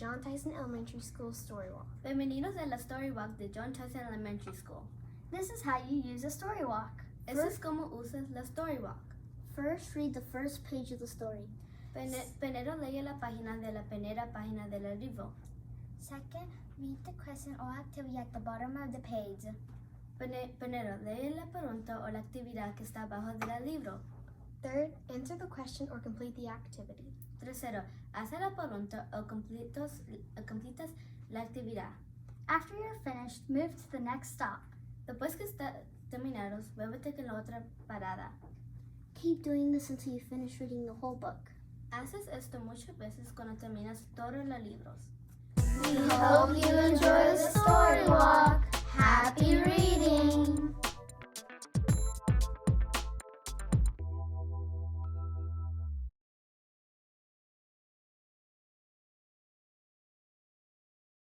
John Tyson Elementary School StoryWalk. Bienvenidos a la StoryWalk de John Tyson Elementary School. This is how you use a StoryWalk. Esto es como usas la StoryWalk. First, read the first page of the story. Primero lee la página de la primera página del libro. Second, read the question or activity at the bottom of the page. Primero lee la pregunta o la actividad que está abajo del libro. Third, answer the question or complete the activity. Tercero, hace la pregunta o completas la actividad. After you're finished, move to the next stop. Después que está terminados, muévete con la otra parada. Keep doing this until you finish reading the whole book. Haces esto muchas veces cuando terminas todos los libros. We hope you enjoy the StoryWalk. Happy reading!